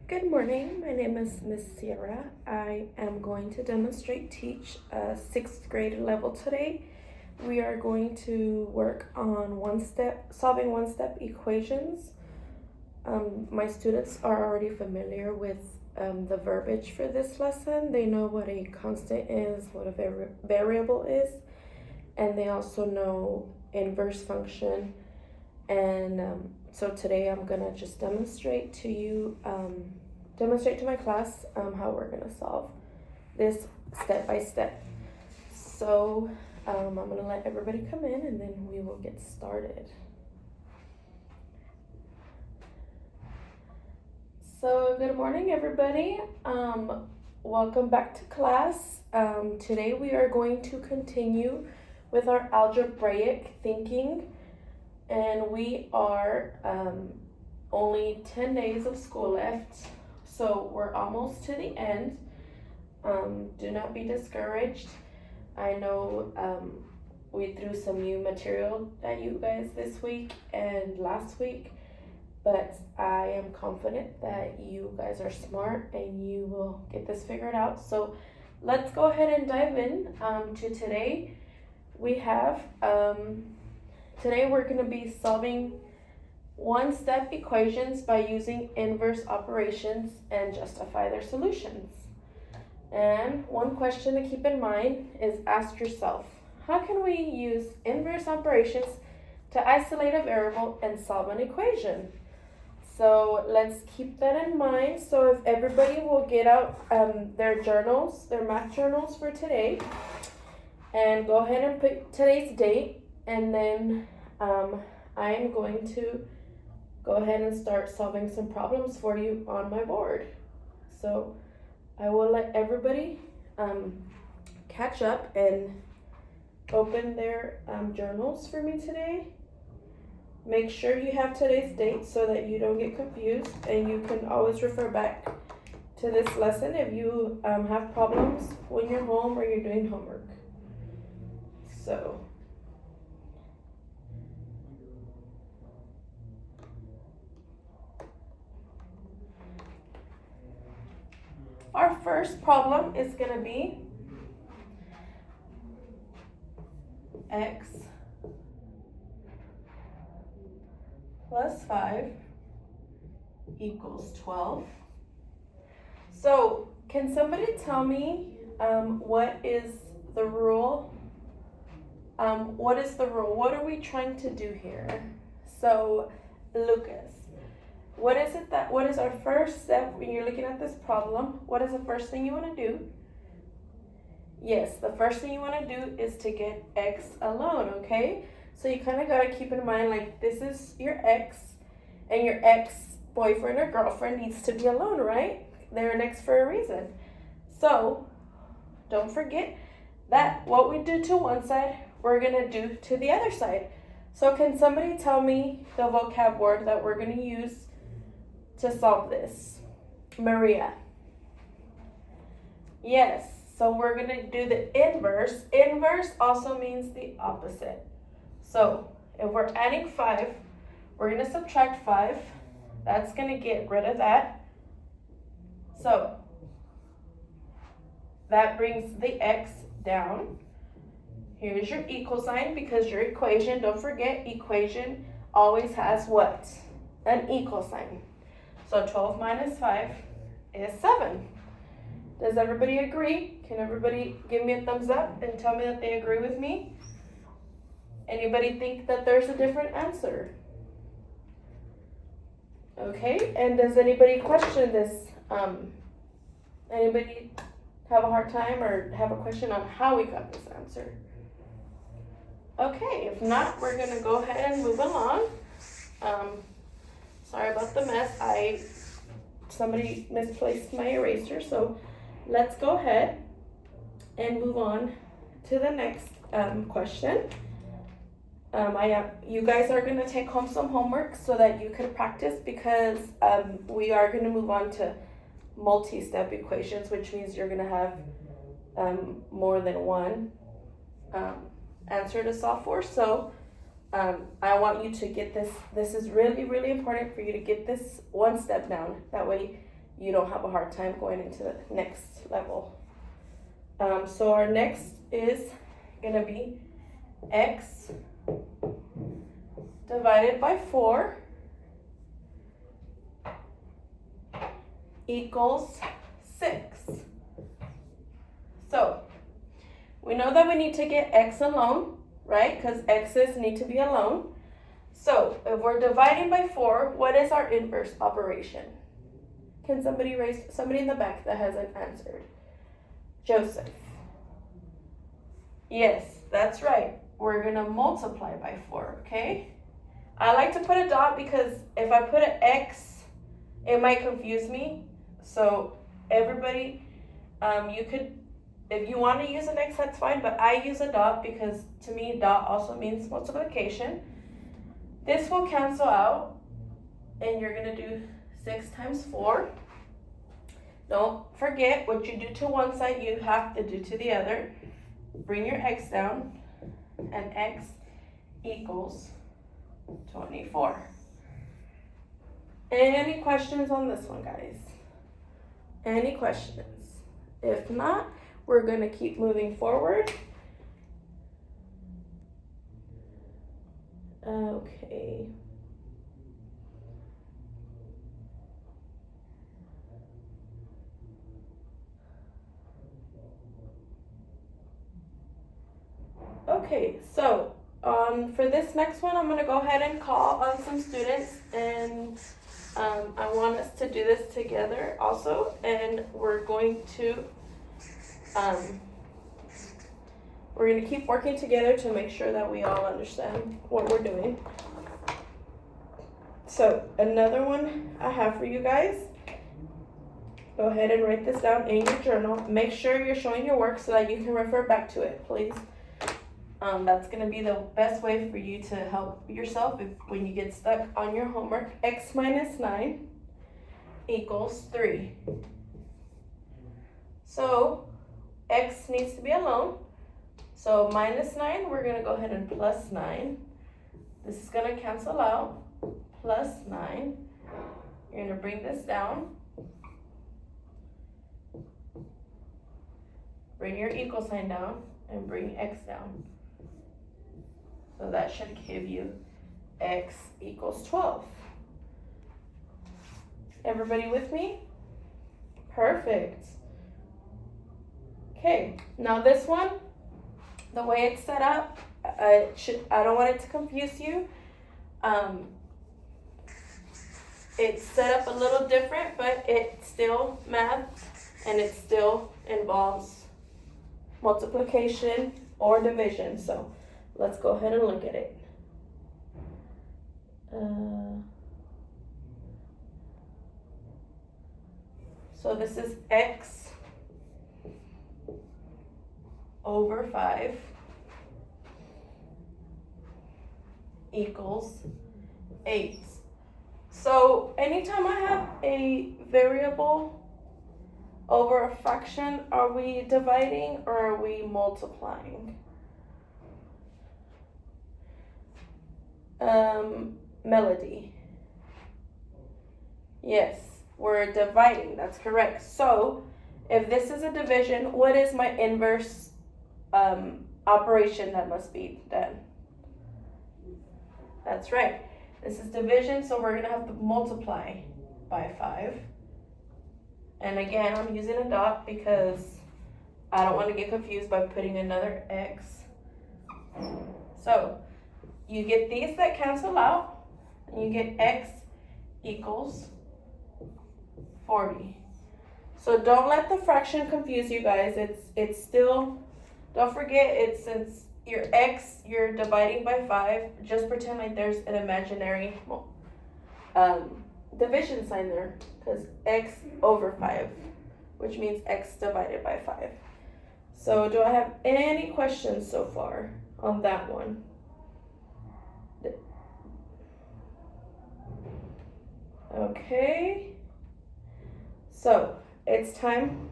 Good morning, my name is Miss Sierra. I am going to teach sixth grade level today. We are going to work on solving one-step equations. My students are already familiar with the verbiage for this lesson. They know what a constant is, what a variable is, and they also know inverse function. And so today I'm gonna just demonstrate to my class how we're gonna solve this step by step. So I'm gonna let everybody come in and then we will get started. So good morning, everybody. Welcome back to class. Today we are going to continue with our algebraic thinking. And we are only 10 days of school left, so we're almost to the end. Do not be discouraged. I know we threw some new material at you guys this week and last week, but I am confident that you guys are smart and you will get this figured out. So let's go ahead and dive in to today. We have Today we're going to be solving one-step equations by using inverse operations and justify their solutions. And one question to keep in mind is ask yourself, how can we use inverse operations to isolate a variable and solve an equation? So let's keep that in mind. So if everybody will get out their math journals for today, and go ahead and put today's date, and then I'm going to go ahead and start solving some problems for you on my board. So I will let everybody catch up and open their journals for me today. Make sure you have today's date so that you don't get confused, and you can always refer back to this lesson if you have problems when you're home or you're doing homework. So our first problem is going to be x plus 5 equals 12. So can somebody tell me what is the rule? What is the rule? What are we trying to do here? So Lucas, what is our first step when you're looking at this problem? What is the first thing you want to do? Yes, the first thing you want to do is to get x alone, okay? So you kind of got to keep in mind, like, this is your x, and your ex-boyfriend or girlfriend needs to be alone, right? They're an ex for a reason. So don't forget that what we do to one side, we're going to do to the other side. So can somebody tell me the vocab word that we're going to use to solve this? Maria. Yes, so we're going to do the inverse. Inverse also means the opposite. So if we're adding 5, we're going to subtract 5. That's going to get rid of that. So that brings the x down. Here's your equal sign because your equation, don't forget, equation always has what? An equal sign. So 12 minus 5 is 7. Does everybody agree? Can everybody give me a thumbs up and tell me that they agree with me? Anybody think that there's a different answer? Okay, and does anybody question this? Anybody have a hard time or have a question on how we got this answer? Okay, if not, we're gonna go ahead and move along. Sorry about the mess. Somebody misplaced my eraser, so let's go ahead and move on to the next question. You guys are gonna take home some homework so that you can practice, because we are gonna move on to multi-step equations, which means you're gonna have more than one answer to solve for. So I want you to get this. This is really, really important for you to get this one step down. That way you don't have a hard time going into the next level. So our next is gonna be x divided by 4 equals 6. So we know that we need to get x alone, right? Because x's need to be alone. So if we're dividing by 4, what is our inverse operation? Can somebody in the back that hasn't answered? Joseph. Yes, that's right. We're going to multiply by 4, okay? I like to put a dot because if I put an X, it might confuse me. So everybody, you could, if you want to use an X, that's fine, but I use a dot because to me, dot also means multiplication. This will cancel out, and you're going to do 6 times 4. Don't forget, what you do to one side, you have to do to the other. Bring your x down, and x equals 24. Any questions on this one, guys? Any questions? If not, we're going to keep moving forward. Okay. Okay, so for this next one, I'm going to go ahead and call on some students, and I want us to do this together also, and we're going to keep working together to make sure that we all understand what we're doing. So another one I have for you guys. Go ahead and write this down in your journal. Make sure you're showing your work so that you can refer back to it, please. That's going to be the best way for you to help yourself when you get stuck on your homework. X minus 9 equals 3. So x needs to be alone. So minus 9, we're going to go ahead and plus 9. This is going to cancel out. Plus 9. You're going to bring this down. Bring your equal sign down and bring x down. So that should give you x equals 12. Everybody with me? Perfect. Okay, now this one, the way it's set up, I don't want it to confuse you. It's set up a little different, but it's still math, and it still involves multiplication or division. So let's go ahead and look at it. So this is x over 5 equals 8. So anytime I have a variable over a fraction, are we dividing or are we multiplying? Melody. Yes, we're dividing. That's correct. So if this is a division, what is my inverse operation that must be done? That's right. This is division, so we're going to have to multiply by 5. And again, I'm using a dot because I don't want to get confused by putting another x. So you get these that cancel out, and you get x equals 40. So don't let the fraction confuse you guys. It's still, don't forget, it's since your x, you're dividing by 5, just pretend like there's an imaginary division sign there, because x over 5, which means x divided by 5. So do I have any questions so far on that one? Okay, so it's time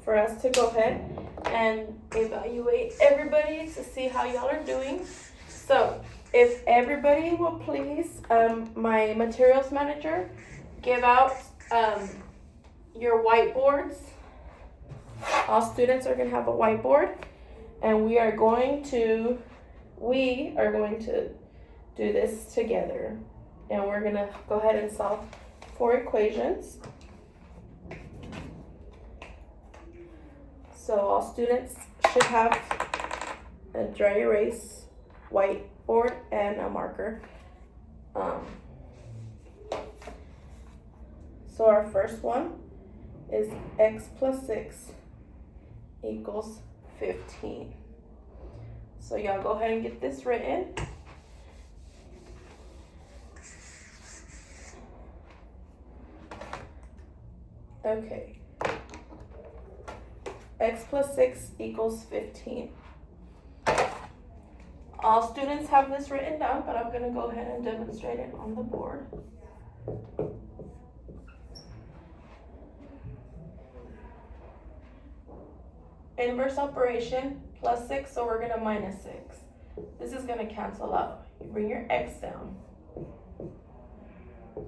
for us to go ahead and evaluate everybody to see how y'all are doing. So if everybody will please, my materials manager, give out your whiteboards. All students are going to have a whiteboard, and we are going to do this together. And we're going to go ahead and solve 4 equations. So all students should have a dry erase whiteboard and a marker. So our first one is x plus 6 equals 15. So y'all go ahead and get this written. Okay. X plus 6 equals 15. All students have this written down, but I'm going to go ahead and demonstrate it on the board. Inverse operation, plus 6, so we're going to minus 6. This is going to cancel out. You bring your x down.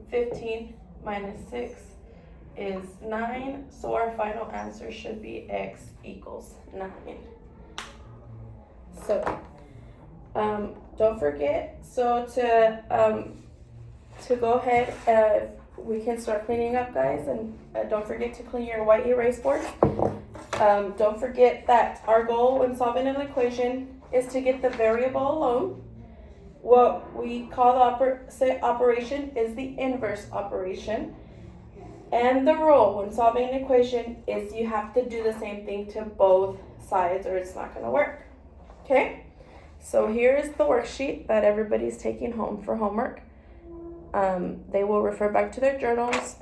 15 minus 6 is 9, so our final answer should be x equals 9. So, don't forget, so to go ahead, we can start cleaning up, guys, and don't forget to clean your white erase boards. Don't forget that our goal when solving an equation is to get the variable alone. What we call the opposite operation is the inverse operation. And the rule when solving an equation is you have to do the same thing to both sides or it's not going to work. Okay? So here is the worksheet that everybody's taking home for homework. They will refer back to their journals.